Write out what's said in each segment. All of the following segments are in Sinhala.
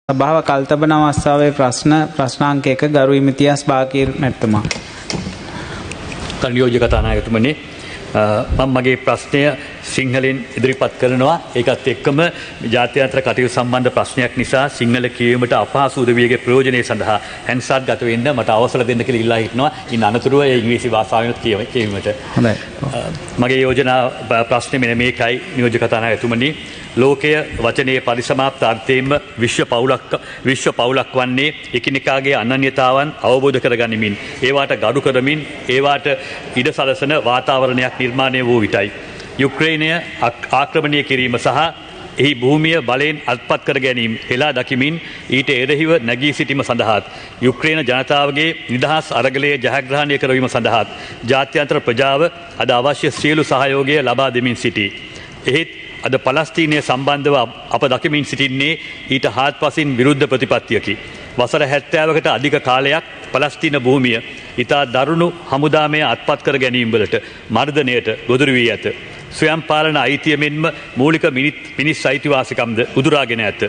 සභාව කල්තබන අවස්ථාවේ ප්‍රශ්නාංක 1 ගරු ඉමතියාස් බාකීර් මැතිතුමා. කන්‍යෝජ්‍ය කතානායකතුමනි, මම මගේ ප්‍රශ්නය සිංහලෙන් ඉදිරිපත් කරනවා. ඒකත් එක්කම ජාත්‍යන්තර කටයුතු සම්බන්ධ ප්‍රශ්නයක් නිසා සිංහල කියවීමට අපහසු උදවියගේ ප්‍රයෝජනය සඳහා හැන්සාත් ගත වෙන්න මට අවසර දෙන්න කියලා ඉල්ලා හිටනවා. ඉන් අනතුරුව ඒ ඉංග්‍රීසි භාෂාවෙන් කියවීමට. හොඳයි. මගේ යෝජනා ප්‍රශ්නේ මෙන්න මේකයි නියෝජ්‍ය කතානායකතුමනි. ලෝකය වචනයේ පරිසමාප්ත අර්ථයෙන්ම විශ්ව පවුලක් වන්නේ එකිනෙකාගේ අනන්‍යතාවන් අවබෝධ කරගනිමින්, ඒවාට ගරු කරමින්, ඒවාට ඉඩ සලසන වාතාවරණයක් නිර්මාණය වූ විටයි. යුක්‍රේනය ආක්‍රමණය කිරීම සහ එහි භූමිය බලයෙන් අත්පත් කර ගැනීම හෙලා දකිමින් ඊට එරෙහිව නැගී සිටීම සඳහාත්, යුක්‍රේන ජනතාවගේ නිදහස් අරගලයේ ජයග්‍රහණය කරවීම සඳහාත් ජාත්‍යන්තර ප්‍රජාව අද අවශ්‍ය සියලු සහයෝගය ලබා දෙමින් සිටී. එහෙත් අද පලස්තීනය සම්බන්ධව අප දකිමින් සිටින්නේ ඊට හාත්පසින් විරුද්ධ ප්‍රතිපත්තියකි. වසර 70කට අධික කාලයක් පලස්තීන භූමිය ඉතා දරුණු හමුදාමය අත්පත් කර ගැනීම්වලට, මර්ධනයට ගොදුරු වී ඇත. ස්වයං පාලන අයිතිය මෙන්ම මූලික මිනිස් අයිතිවාසිකම්ද උදුරාගෙන ඇත.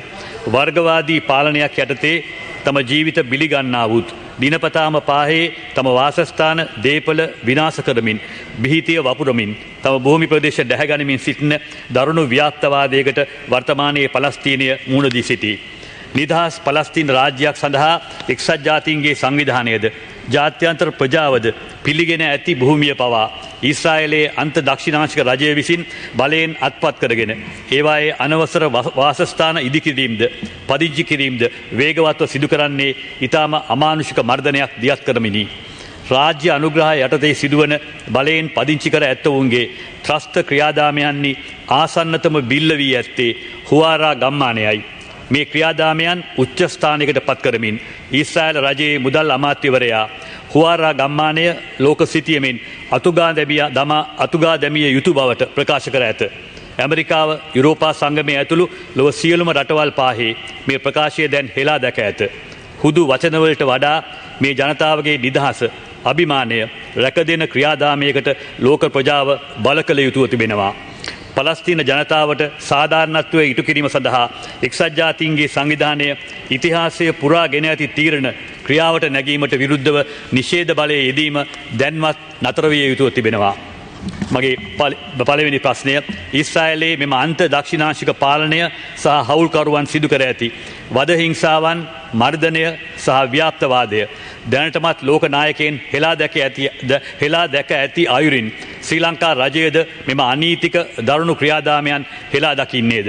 වර්ගවාදී පාලනයක් යටතේ තම ජීවිත බිලිගන්නා වූත්, දිනපතාම පාහේ තම වාසස්ථාන දේපල විනාශ කරමින්, බිහිතිය වපුරමින්, තම භූමි ප්‍රදේශ දැහැගනිමින් සිටින දරුණු ව්‍යාප්තවාදයකට වර්තමානයේ පලස්තීනය මුහුණ දී සිටී. නිදහස් පලස්තීන රාජ්‍යයක් සඳහා එක්සත් ජාතීන්ගේ සංවිධානයද, ජාත්‍යන්තර ප්‍රජාවද පිළිගෙන ඇති භූමිය පවා ඊශ්‍රායලයේ අන්ත දක්ෂිණාංශික රජය විසින් බලයෙන් අත්පත් කරගෙන, ඒවායේ අනවසර වාසස්ථාන ඉදිකිරීම්ද පදිංචි කිරීම්ද වේගවත්ව සිදු කරන්නේ ඉතාම අමානුෂික මර්ධනයක් දියත් කරමිනි. රාජ්‍ය අනුග්‍රහය යටතේ සිදුවන බලයෙන් පදිංචි කර ඇත්තවුන්ගේ ත්‍රස්ත ක්‍රියාදාමයන්හි ආසන්නතම බිල්ල වී ඇත්තේ හුවාරා ගම්මානයයි. මේ ක්‍රියාදාමයන් උච්චස්ථානයකට පත් කරමින් ඊශ්‍රායල රජයේ මුදල් අමාත්‍යවරයා හුවාරා ගම්මානය ලෝක සිතියමෙන් අතුගා දැමිය යුතු බවට ප්‍රකාශ කර ඇත. ඇමරිකාව, යුරෝපා සංගමය ඇතුළු ලොව සියලුම රටවල් පාහේ මේ ප්‍රකාශය දැන් හෙලා දැක ඇත. හුදු වචනවලට වඩා මේ ජනතාවගේ නිදහස, අභිමානය රැකදෙන ක්‍රියාදාමයකට ලෝක ප්‍රජාව බල කළ යුතුව තිබෙනවා. පලස්තීන ජනතාවට සාධාරණත්වය ඉටු කිරීම සඳහා එක්සත් ජාතීන්ගේ සංවිධානය ඉතිහාසය පුරා ගෙන ඇති තීරණ ක්‍රියාවට නැගීමට විරුද්ධව නිෂේධ බලය යෙදීම දැන්වත් නතර විය යුතුව තිබෙනවා. මගේ පළවෙනි ප්‍රශ්නය, ඊශ්‍රායලයේ මෙම අන්ත දක්ෂිණාංශික පාලනය සහ හවුල්කරුවන් සිදු කර ඇති වද හිංසාවන්, මර්ධනය සහ ව්‍යාප්තවාදය දැනටමත් ලෝක නායකයන් හෙලා දැක ඇති අයුරින් ශ්‍රී ලංකා රජයද මෙම අනීතික දරුණු ක්‍රියාදාමයන් හෙලා දකින්නේද?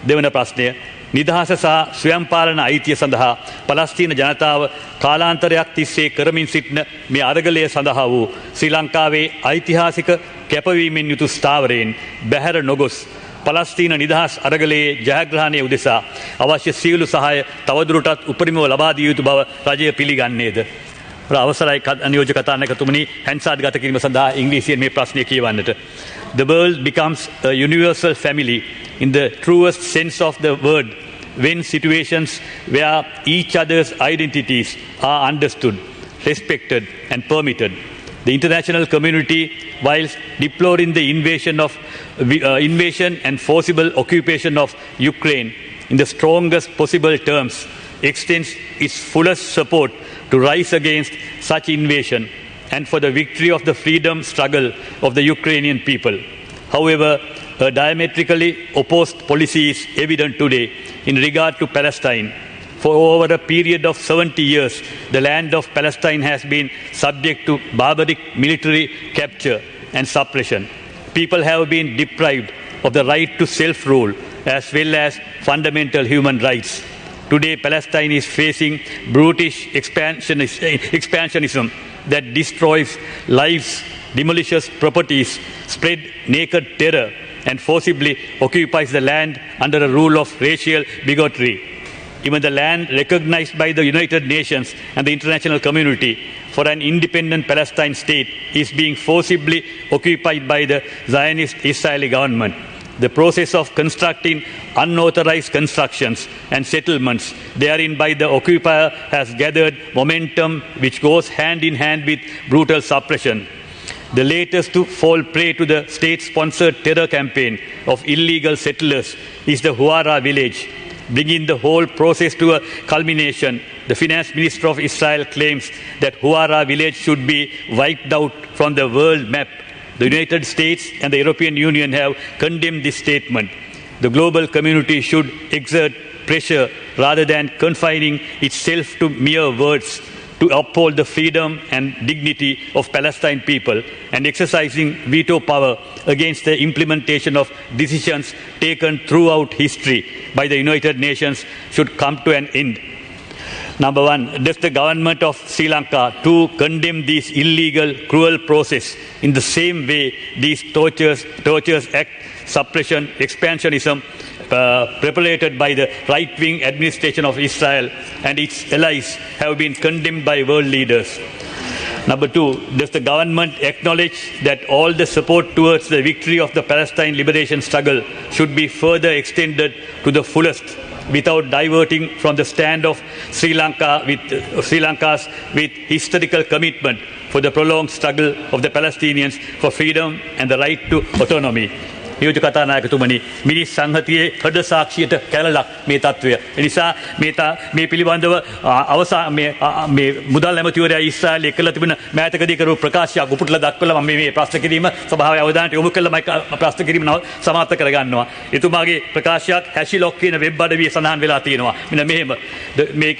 දෙවන ප්‍රශ්නය, නිදහස සහ ස්වයං පාලන අයිතිය සඳහා පලස්තීන ජනතාව කාලාන්තරයක් තිස්සේ කරමින් සිටින මේ අරගලය සඳහා වූ ශ්‍රී ලංකාවේ ඓතිහාසික කැපවීමෙන් යුතු ස්ථාවරයෙන් බැහැර නොගොස් පලස්තීන නිදහස් අරගලයේ ජයග්‍රහණය උදෙසා අවශ්‍ය සියලු සහාය තවදුරටත් උපරිමව ලබා දිය යුතු බව රජය පිළිගන්නේද? අවසරයි නියෝජ්‍ය කතානායකතුමනි, හැන්සාත් ගත කිරීම සඳහා ඉංග්‍රීසියෙන් මේ ප්‍රශ්නය කියවන්නට. The world becomes a universal family in the truest sense of the word when situations where each other's identities are understood, respected and permitted. The international community, whilst deploring the invasion and forcible occupation of Ukraine in the strongest possible terms, extends its fullest support to rise against such invasion and for the victory of the freedom struggle of the Ukrainian people. However, a diametrically opposed policy is evident today in regard to Palestine. For over a period of 70 years, the land of Palestine has been subject to barbaric military capture and suppression. People have been deprived of the right to self-rule as well as fundamental human rights. Today, Palestine is facing brutish expansionism that destroys lives, demolishes properties, spread naked terror, and forcibly occupies the land under a rule of racial bigotry. Even the land recognized by the United Nations and the international community for an independent Palestine state is being forcibly occupied by the Zionist Israeli government. The process of constructing unauthorized constructions and settlements therein by the occupier has gathered momentum which goes hand in hand with brutal suppression. The latest to fall prey to the state-sponsored terror campaign of illegal settlers is the Huara village, bringing the whole process to a culmination. The finance minister of Israel claims that Huara village should be wiped out from the world map. The United States and the European Union have condemned this statement. The global community should exert pressure rather than confining itself to mere words to uphold the freedom and dignity of Palestine people and exercising veto power against the implementation of decisions taken throughout history by the United Nations should come to an end. Number one, does the government of Sri Lanka to condemn this illegal, cruel process in the same way these tortures act, suppression, expansionism, perpetrated by the right-wing administration of Israel and its allies have been condemned by world leaders? Number two, does the government acknowledge that all the support towards the victory of the Palestine liberation struggle should be further extended to the fullest without diverting from the stand of Sri Lanka's with historical commitment for the prolonged struggle of the Palestinians for freedom and the right to autonomy? නියෝජ්‍ය කතානායකතුමනි, මිනිස් සංහතියේ හද සාක්ෂියට කැලලක් මේ තත්වය. එනිසා මේ පිළිබඳව මේ මුදල් ඇමතිවරයා ඊශ්‍රායලයේ කළ තිබෙන මෑතකදී කරපු ප්‍රකාශයක් උපුටලා දක්වලා මම මේ ප්‍රශ්න කිරීම සභාවේ අවධානයට යොමු කළා මම ප්‍රශ්න කිරීම සමාප්ත කරගන්නවා. එතුමාගේ ප්‍රකාශයක් හැෂිලොක් කියන වෙබ් අඩවියේ සඳහන් වෙලා තියෙනවා. මෙන්න මෙහෙම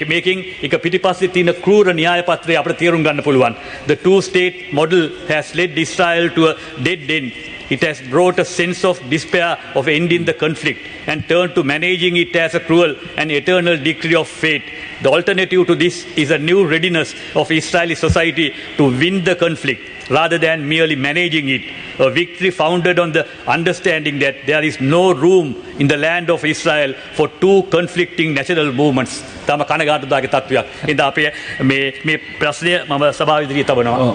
මේකෙන් එක පිටිපස්සේ තියෙන ක්‍රූර න්‍යාය පත්‍රය අපිට තේරුම් ගන්න පුළුවන්. The two-state model has led Israel to a dead end. It has brought a sense of despair of ending the conflict and turned to managing it as a cruel and eternal decree of fate. The alternative to this is a new readiness of Israeli society to win the conflict rather than merely managing it. A victory founded on the understanding that there is no room in the land of Israel for two conflicting national movements. තම කනගාටුදායක තත්වයක්. ඉතින් අපි මේ ප්‍රශ්නය මම සභාව ඉදිරියේ තබනවා.